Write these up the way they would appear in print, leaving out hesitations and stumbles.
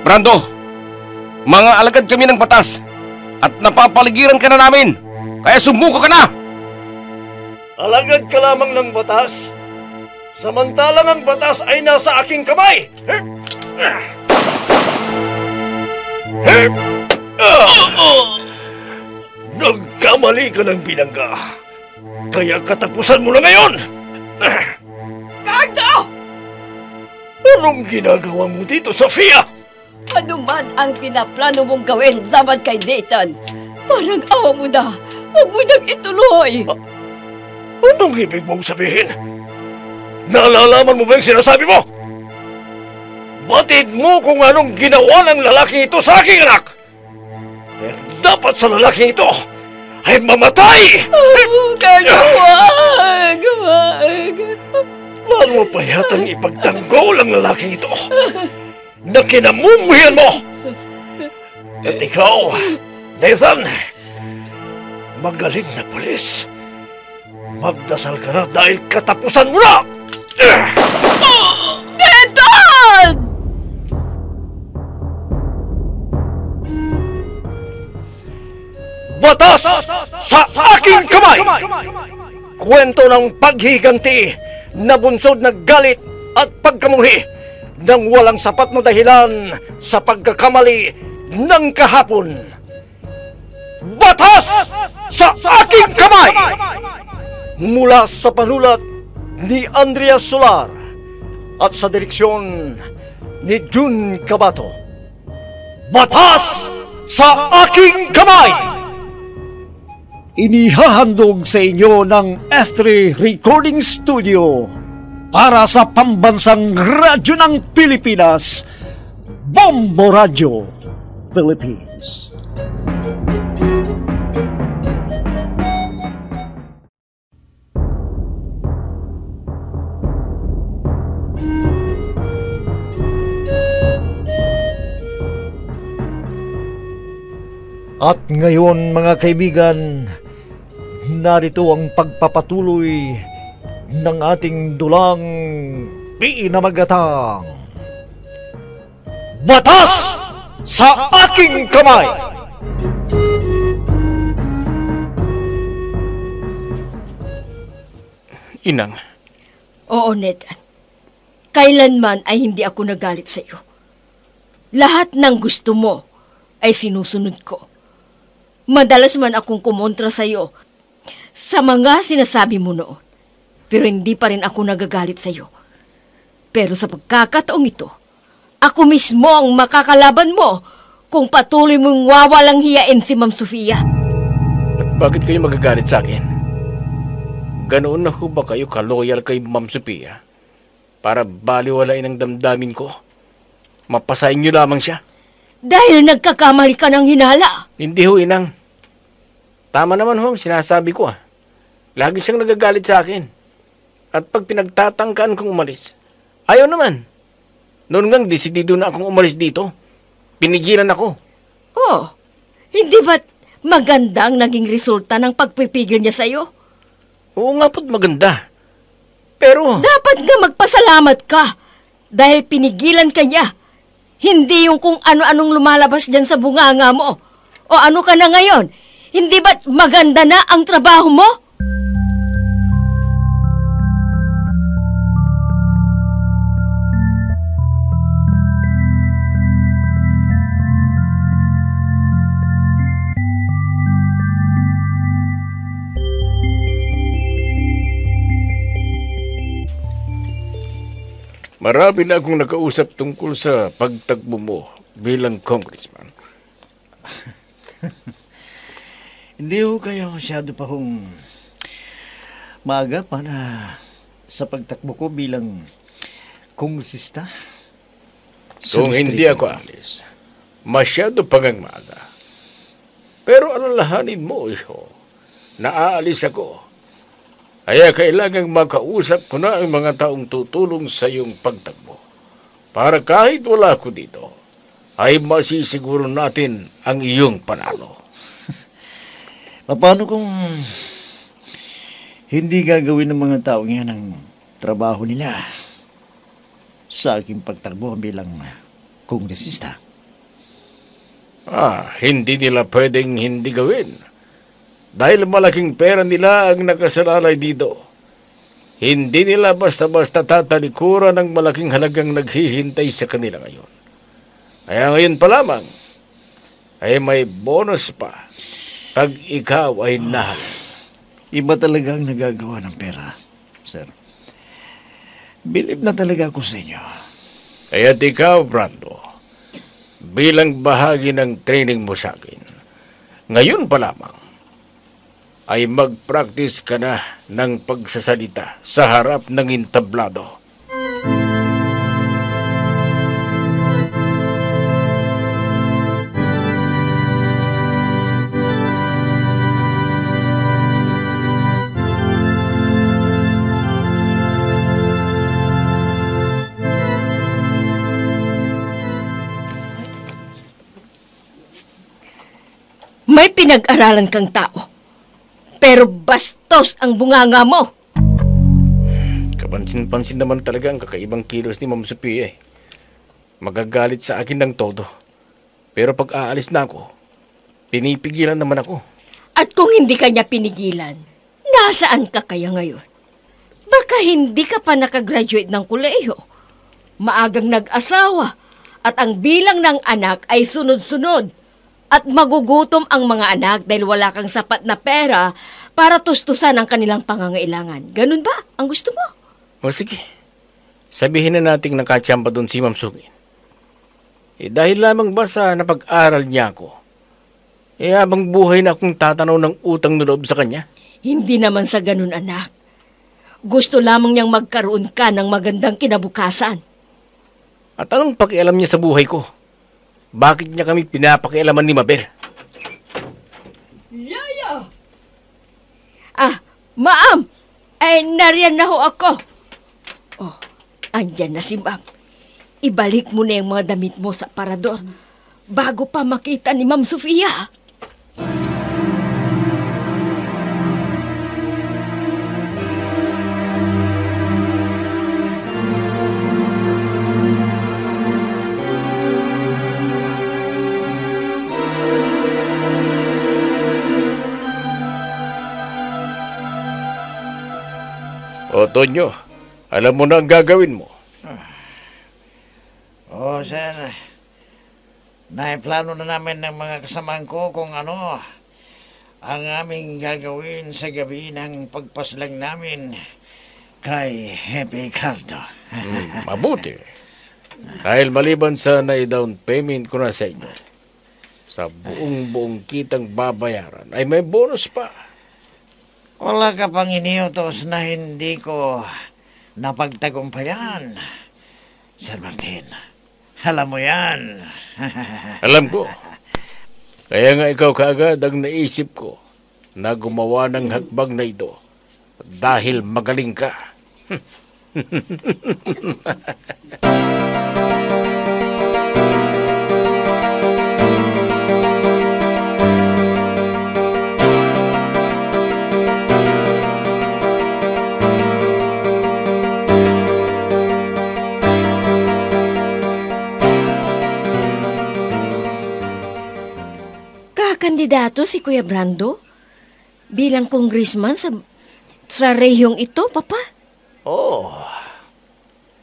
Brando, mga alagad kami ng batas at napapaligiran ka na namin, kaya sumuko ka na! Alagad ka lamang ng batas, samantalang ang batas ay nasa aking kamay! Nagkamali ka ng binangga, kaya katapusan mo na ngayon! Cardo! Anong ginagawa mo dito, Sofia? Ano man ang pinaplano mong gawin laban kay Nathan, parang awa mo na. Huwag mo nang ituloy. Anong ibig mong sabihin? Nalalaman mo ba yung sinasabi mo? Batid mo kung anong ginawa ng lalaki ito sa aking anak. Eh, dapat sa lalaki ito ay mamatay! Cardo, wag! Paano mo pa yatang ipagtanggol ang lalaki ito na kinamumuhian mo? At ikaw, Nathan, magaling na pulis. Magdasal ka na dahil katapusan mo na! Nathan! Batas sa aking kamay! Kwento ng paghiganti na bunsod na galit at pagkamuhi nang walang sapat na dahilan sa pagkakamali ng kahapon. Batas sa aking kamay! Mula sa panulat ni Andrea Solar at sa direksyon ni Jun Cabato. Batas sa aking kamay! Inihahandog sa inyo ng F3 Recording Studio para sa pambansang radyo ng Pilipinas, Bombo Radio Philippines. At ngayon, mga kaibigan, narito ang pagpapatuloy ng ating dulang pinamagatang Batas sa aking kamay! Inang. Oo, Nathan. Kailanman ay hindi ako nagalit sa iyo. Lahat ng gusto mo ay sinusunod ko. Madalas man akong kumontra sa iyo sa mga sinasabi mo noon. Pero hindi pa rin ako nagagalit sa iyo. Pero sa pagkakataong ito, ako mismo ang makakalaban mo kung patuloy mong wawalang hiyain si Ma'am Sofia. At bakit kayo magagalit sa akin? Ganoon na ho ba kayo kaloyal kay Ma'am Sofia para baliwalain ang damdamin ko? Mapasahin niyo lamang siya. Dahil nagkakamali ka ng hinala. Hindi ho, Inang. Tama naman ho ang sinasabi ko. Lagi siyang nagagalit sa akin. At pag pinagtatangkaan kong umalis, ayaw naman. Noon ngang desidido na akong umalis dito. Pinigilan ako. Oh, hindi ba't maganda ang naging resulta ng pagpipigil niya sa'yo? Oo nga po't maganda. Pero Dapat nga magpasalamat ka dahil pinigilan ka niya. Hindi yung kung ano-anong lumalabas dyan sa bunganga mo. O ano ka na ngayon? Hindi ba't maganda na ang trabaho mo? marami na akong nakausap tungkol sa pagtakbo mo bilang congressman. Hindi ho kayo masyado pa hong maaga para sa pagtakbo ko bilang kongresista. Kung hindi ako alis, masyado pagang maaga. Pero alalahanin mo, iho, naaalis ako. Kaya kailangang makausap ko na ang mga taong tutulong sa iyong pagtakbo. Para kahit wala ako dito, ay masisiguro natin ang iyong panalo. Paano kung hindi gagawin ng mga tao yan ang trabaho nila? sa aking pagtakbo bilang kongresista. Hindi nila pwedeng hindi gawin. Dahil malaking pera nila ang nakasalalay dito. Hindi nila basta-basta tatalikuran ng malaking halagang naghihintay sa kanila ngayon. Kaya ngayon pa lamang, ay may bonus pa pag ikaw ay nahalal. Iba talaga ang nagagawa ng pera, sir. Bilib na talaga ako sa inyo. Kaya't ikaw, Brando, bilang bahagi ng training mo sa akin, ngayon pa lamang, ay mag-practice ka na ng pagsasalita sa harap ng entablado. May pinag-aralan kang tao, pero bastos ang bunganga mo. Kapansin-pansin naman talaga ang kakaibang kilos ni Ma'am Sophia. Magagalit sa akin ng todo. Pero pag aalis na ako, pinipigilan naman ako. At kung hindi ka niya pinigilan, nasaan ka kaya ngayon? Baka hindi ka pa nakagraduate ng kolehiyo. Maagang nag-asawa at ang bilang ng anak ay sunod-sunod. At magugutom ang mga anak dahil wala kang sapat na pera para tustusan ang kanilang pangangailangan. Ganun ba ang gusto mo? O sige, sabihin na nating nakachamba doon si Ma'am Sugin. Dahil lamang ba sa napag-aral niya ako, habang buhay na akong tatanaw ng utang na loob sa kanya? Hindi naman sa ganun, anak. Gusto lamang niyang magkaroon ka ng magandang kinabukasan. At anong pakialam niya sa buhay ko? Bakit niya kami pinapakialaman ni Mabel? Yaya! Ma'am! Ay, nariyan na ho ako. Oh, andyan na si Ma'am. Ibalik mo na yung mga damit mo sa parador bago pa makita ni Ma'am Sofia. O, Tonyo, alam mo na ang gagawin mo. Sir. Naiplano na namin ng mga kasamahan ko kung ano ang aming gagawin sa gabi ng pagpaslang namin kay Happy Cardo. Mabuti. Dahil maliban sa na-down payment ko na sa inyo, sa buong kitang babayaran, ay may bonus pa. Wala ka pang iniutos na hindi ko napagtagumpayan, Sir Martin. Alam mo yan. Alam ko. Kaya nga ikaw kaagad ang naisip ko na gumawa ng hakbang na ito dahil magaling ka. Kandidato si Kuya Brando bilang congressman sa rehiyong ito, Papa?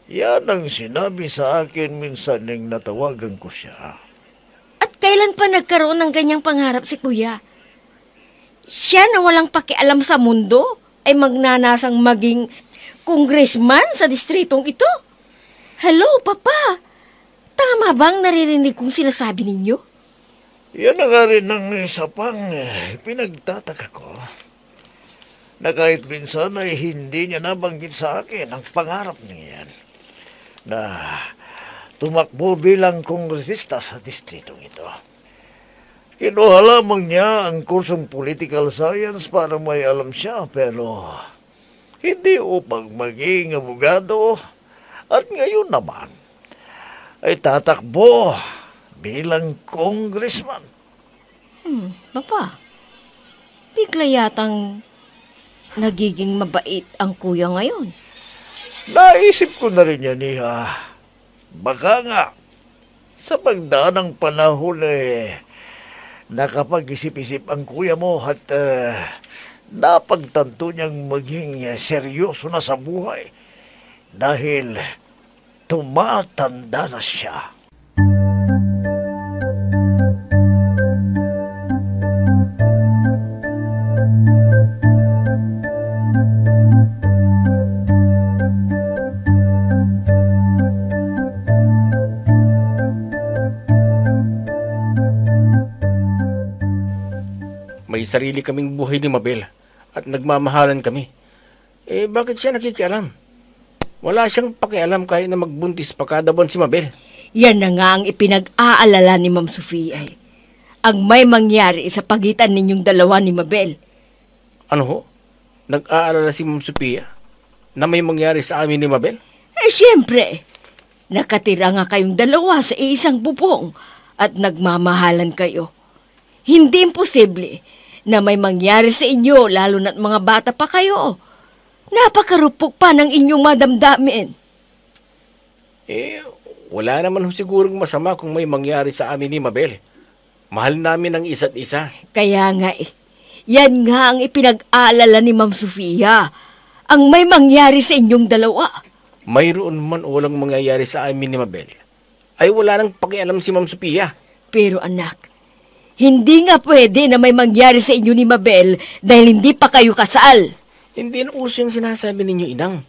Yan ang sinabi sa akin minsan nang natawagan ko siya. At kailan pa nagkaroon ng ganyang pangarap si Kuya? Siya na walang pakialam sa mundo ay magnanasang maging congressman sa distritong ito? Hello, Papa! Tama bang naririnig kong sinasabi ninyo? Yan na nga rin ang isa pang pinagtataka ko. Na kahit minsan ay hindi niya nabanggit sa akin ang pangarap niya yan. Na tumakbo bilang kongresista sa distritong ito. Kinuha lamang niya ang kursong political science para may alam siya, pero hindi upang maging abogado. At ngayon naman ay tatakbo bilang congressman. Papa, bigla yatang nagiging mabait ang kuya ngayon. Naisip ko na rin yan, Iha. Baka nga, sa pagdaan ng panahon nakapag-isip-isip ang kuya mo at napagtanto niyang maging seryoso na sa buhay dahil tumatanda na siya. May sarili kaming buhay ni Mabel at nagmamahalan kami. Bakit siya nakikialam? Wala siyang pakialam kahit na magbuntis pa kada buwan si Mabel. Yan na nga ang ipinag-aalala ni Ma'am Sofia. Ang may mangyari sa pagitan ninyong dalawa ni Mabel. Ano ho? Nag-aalala si Ma'am Sophia na may mangyari sa amin ni Mabel? Siyempre, nakatira nga kayong dalawa sa isang bubong at nagmamahalan kayo. Hindi imposible na may mangyari sa inyo, lalo na't mga bata pa kayo. Napakarupok pa ng inyong madamdamin. Wala naman sigurong masama kung may mangyari sa amin ni Mabel. Mahal namin ang isa't isa. Kaya nga yan nga ang ipinag-aalala ni Ma'am Sofia. Ang may mangyari sa inyong dalawa. Mayroon man o walang mangyayari sa amin ni Mabel, ay wala nang pakialam si Ma'am Sophia. Pero anak, hindi nga pwede na may mangyari sa inyo ni Mabel dahil hindi pa kayo kasal. Hindi na uso yung sinasabi ninyo, Inang.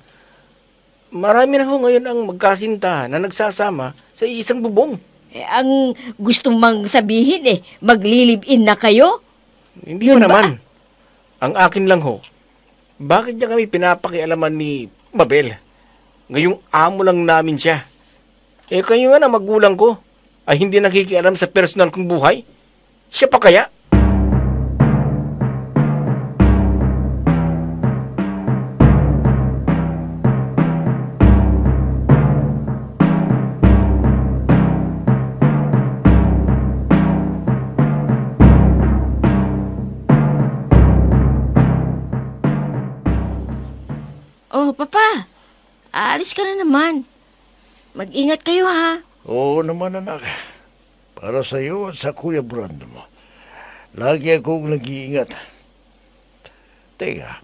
Marami na ho ngayon ang magkasinta na nagsasama sa isang bubong. Ang gusto mang sabihin maglilib-in na kayo? Hindi pa naman. Ang akin lang ho, bakit niya kami pinapakialaman ni Mabel? Ngayong amo lang namin siya. Kayo nga na magulang ko ay hindi nakikialam sa personal kong buhay? Siya pa kaya? Oh, Papa, aalis ka na naman. Mag-ingat kayo, ha? Oo naman, anak. Para sa iyo at sa Kuya Brando mo. Lagi akong nag-iingat. Teka,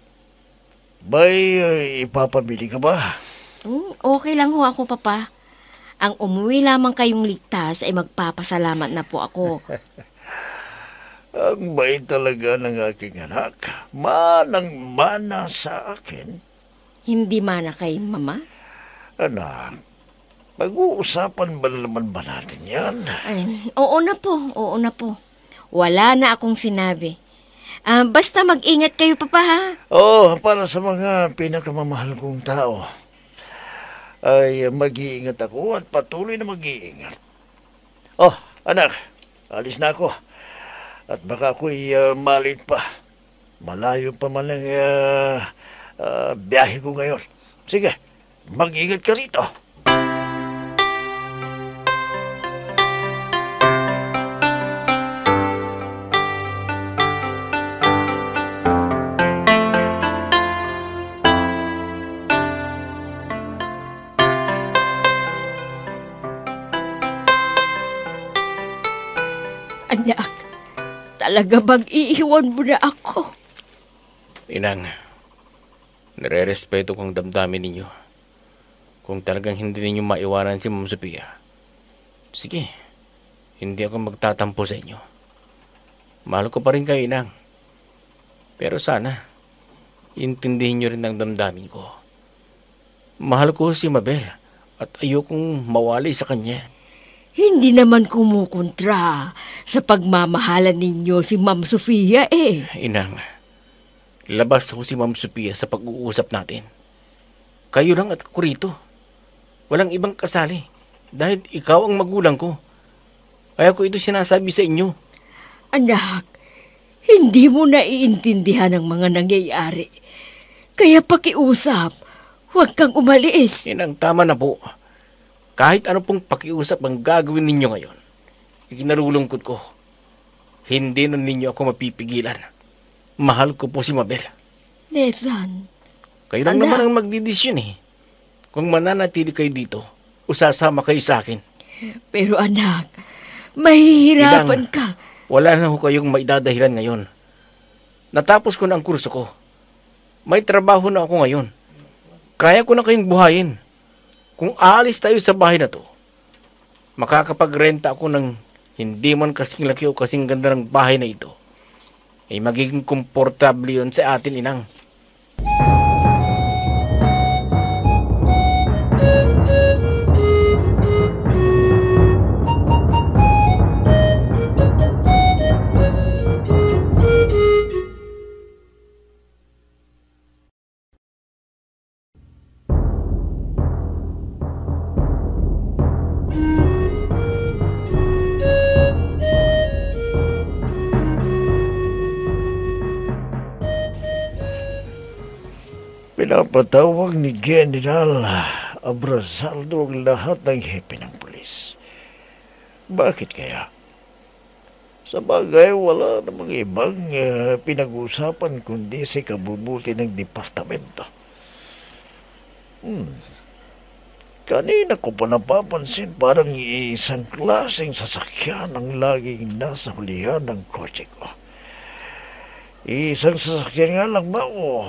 ba'y ipapamili ka ba? Okay lang ho ako, Papa. Ang umuwi lamang kayong ligtas ay magpapasalamat na po ako. Ang bait talaga ng aking anak. Manang-mana sa akin. Hindi mana kay Mama? Anak, pag-uusapan ba naman ba natin yan? Ay, oo na po. Wala na akong sinabi. Basta mag-ingat kayo, Papa, ha? Oo, para sa mga pinakamamahal kong tao, ay mag-iingat ako at patuloy na mag-iingat. Oh, anak, alis na ako. At baka ako'y malit pa. Malayo pa man ang biyahe ko ngayon. Sige, mag-ingat ka rito. Anak, talaga bang iiwan mo na ako? Inang, nire-respeto kong damdamin ninyo. Kung talagang hindi ninyo maiwanan si Ma'am Sophia, sige, hindi ako magtatampo sa inyo. Mahal ko pa rin kayo, Inang. Pero sana, intindihin nyo rin ang damdamin ko. Mahal ko si Mabel at ayokong mawali sa kanya. Hindi naman kumukontra sa pagmamahalan ninyo si Ma'am Sofia Inang, labas ko si Ma'am Sophia sa pag-uusap natin. Kayo lang at ako rito. Walang ibang kasali dahil ikaw ang magulang ko. Kaya ko ito sinasabi sa inyo. Anak, hindi mo naiintindihan ang mga nangyayari. Kaya pakiusap, huwag kang umalis. Inang, tama na po. Kahit ano pong pakiusap ang gagawin ninyo ngayon, ikinarulungkot ko. Hindi na ninyo ako mapipigilan. Mahal ko po si Mabel. Nathan. Kayo lang naman ang magdidesisyon Kung mananatili kayo dito o sasama kayo sa akin. Pero anak, mahihirapan ka. Wala na ho kayong maidadahilan ngayon. Natapos ko na ang kurso ko. May trabaho na ako ngayon. Kaya ko na kayong buhayin. Kung aalis tayo sa bahay na to, makakapagrenta ako ng hindi man kasing laki o kasing ganda ng bahay na ito. Ay magiging komportable yun sa atin, inang. Pinapatawag ni General Abrasaldo ang lahat ng hepe ng pulis. Bakit kaya? Sa bagay, wala namang ibang pinag-uusapan kundi si kabubuti ng departamento. Kanina ko pa napapansin parang isang klaseng sasakyan ang laging nasa hulihan ng kotse ko. Isang sasakyan nga lang ba o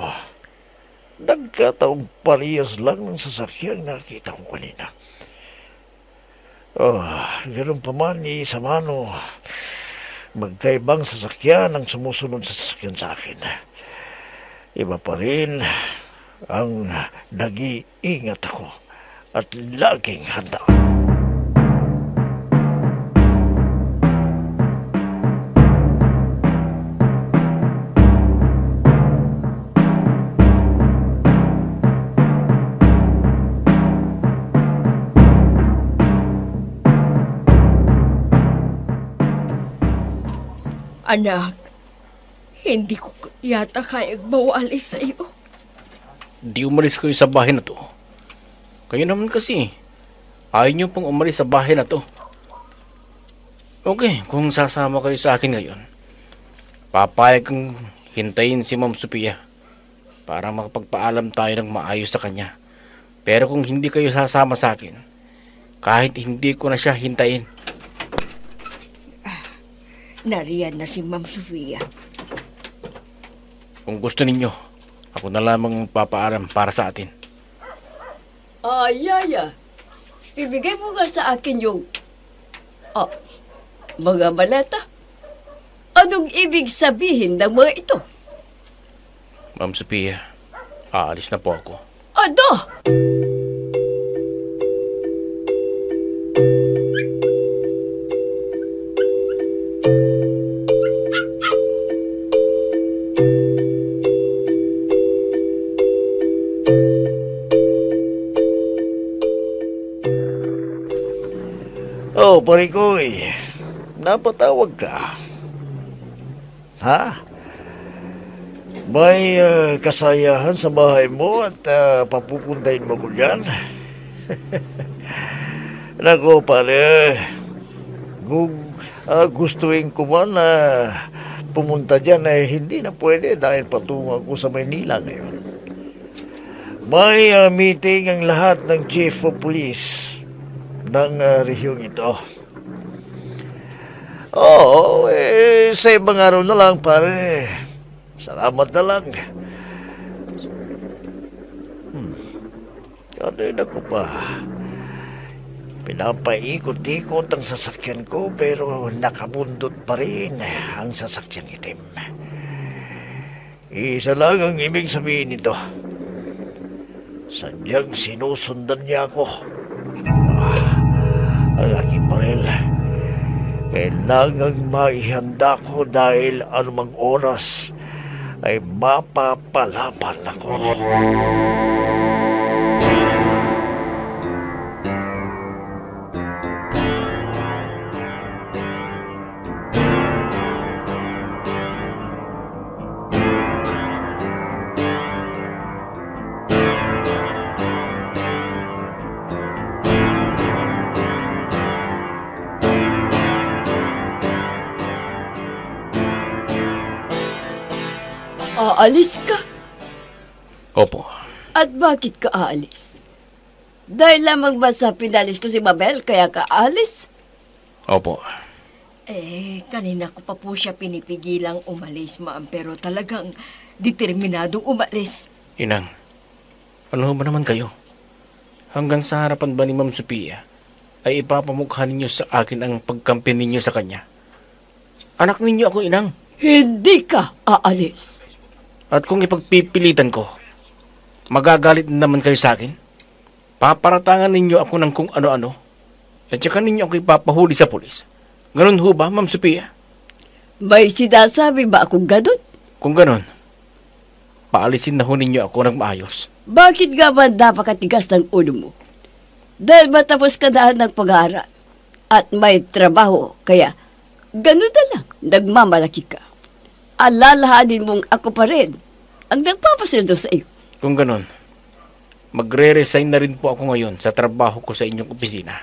nagkataong parehas lang ng sasakyang nakita ko kanina. Ganun pa man sa mano, magkaibang sasakyan ang sumusunod sa sasakyan sa akin. Iba pa rin ang nag-iingat ako at laging handa. Anak, hindi ko yata kayang mawalis sa iyo. Di umalis kayo sa bahay na to. Kayo naman kasi, ayaw niyo pong umalis sa bahay na to. Okay, kung sasama kayo sa akin ngayon, papayag kang hintayin si Ma'am Sophia para makapagpaalam tayo ng maayos sa kanya. Pero kung hindi kayo sasama sa akin, kahit hindi ko na siya hintayin. Nariyan na si Ma'am Sophia. Kung gusto ninyo, ako na lamang papaalam para sa atin. Yaya, ibigay mo nga sa akin yung mga maleta. Anong ibig sabihin ng mga ito? Ma'am Sophia, aalis na po ako. Ano? Parikoy, napatawag ka. Ha? May kasayahan sa bahay mo at papupuntahin mo ko dyan? Naku, pare, gustuin ko man na pumunta dyan hindi na pwede dahil patungo ako sa Maynila ngayon. May meeting ang lahat ng Chief of Police ng rehiyong ito. Sa ibang araw na lang, pare. Salamat na lang. Kanina ko pa. Pinapaikot-ikot ang sasakyan ko pero nakabundot pa rin ang sasakyan itim. Isa lang ang ibig sabihin nito. Sadyang sinusundan niya ako. Ang aking baril. Kailangang maihanda ko dahil anumang oras ay mapapalaban ako. Aalis ka? Opo. At bakit ka aalis? Dahil lamang ba sa pinalis ko si Mabel kaya ka alis? Opo. Kanina ko pa po siya pinipigilang umalis, ma'am, pero talagang determinadong umalis. Inang, ano ba naman kayo? Hanggang sa harapan ba ni Ma'am Sophia ay ipapamukha ninyo sa akin ang pagkampi ninyo sa kanya? Anak ninyo ako, Inang. Hindi ka aalis. At kung ipagpipilitan ko, magagalit naman kayo sa akin? Paparatangan ninyo ako ng kung ano-ano at saka ninyo ako ipapahuli sa pulis. Ganun ho ba, Ma'am Sophia? May sinasabi ba akong ganun? Kung ganun, paalisin na ho ninyo ako ng maayos. Bakit nga ba napakatigas ng ulo mo? Dahil matapos ka na ng pag-aaral at may trabaho, kaya ganun na lang, nagmamalaki ka. Alalahanin mong ako pa rin ang nagpapasweldo sa iyo. Kung ganun, magre-resign na rin po ako ngayon sa trabaho ko sa inyong opisina.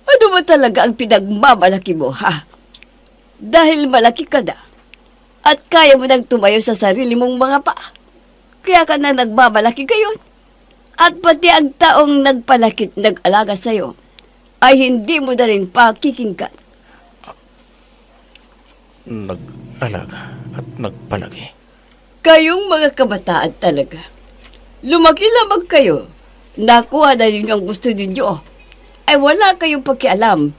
Ano ba talaga ang pinagmamalaki mo, ha? Dahil malaki ka na at kaya mo nang tumayo sa sarili mong mga paa. Kaya ka na nagmamalaki ngayon. At pati ang taong nagpalakit, nag-alaga sa'yo, ay hindi mo na rin pakikinggan. Nag-alaga at nagpalaki. Kayong mga kabataan talaga. Lumaki lamang kayo. Nakuha na ninyo ang gusto ninyo. Ay wala kayong pakialam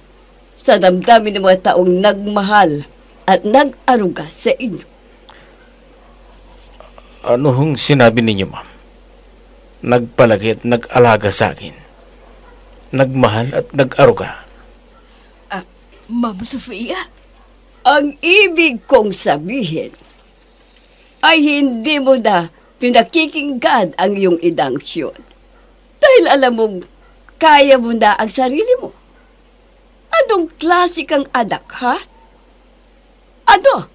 sa damdamin ng mga taong nagmahal at nag-aruga sa inyo. Ano hong sinabi ninyo, ma'am? Nagpalaki at nag-alaga sa akin. Nagmahal at nag-aruga. Ma'am Sophia? Ang ibig kong sabihin ay hindi mo na pinakikinggan ang iyong indangsyon. Dahil alam mong kaya mo na ang sarili mo. Anong klase kang anak, ha? Ano?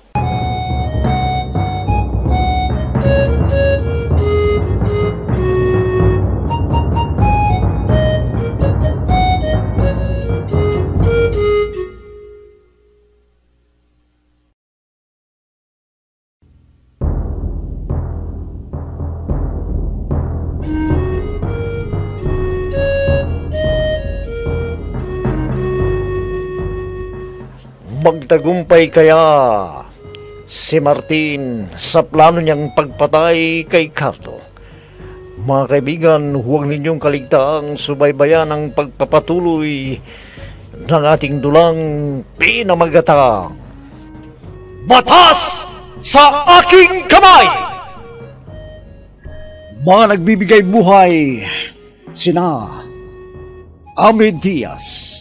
Magtagumpay kaya si Martin sa plano niyang pagpatay kay Carlo. Mga kaibigan, huwag ninyong kaligtaang subaybayan ang pagpapatuloy ng ating dulang pinamagatang Batas sa Aking Kamay! Mga nagbibigay buhay, sina Amid Diaz,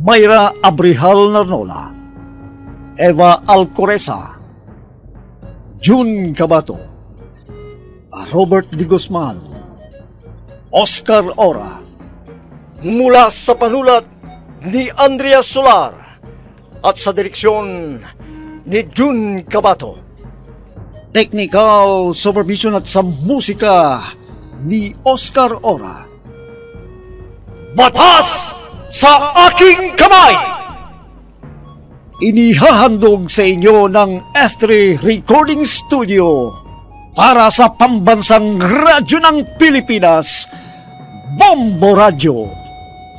Mayra Abrihal Narnola, Eva Alcoreza, June Cabato, Robert D. Guzman, Oscar Ora. Mula sa panulat ni Andrea Solar at sa direksyon ni June Cabato. Technical supervision at sa musika ni Oscar Ora. Batas sa Aking Kamay! Inihahandog sa inyo ng F3 Recording Studio para sa pambansang radyo ng Pilipinas, Bombo Radio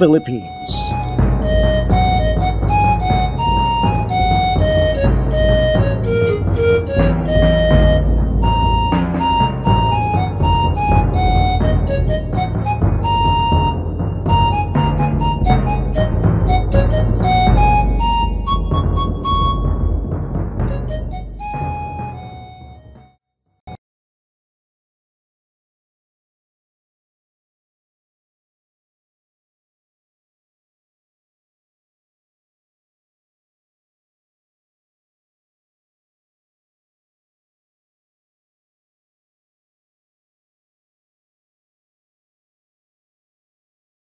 Philippines.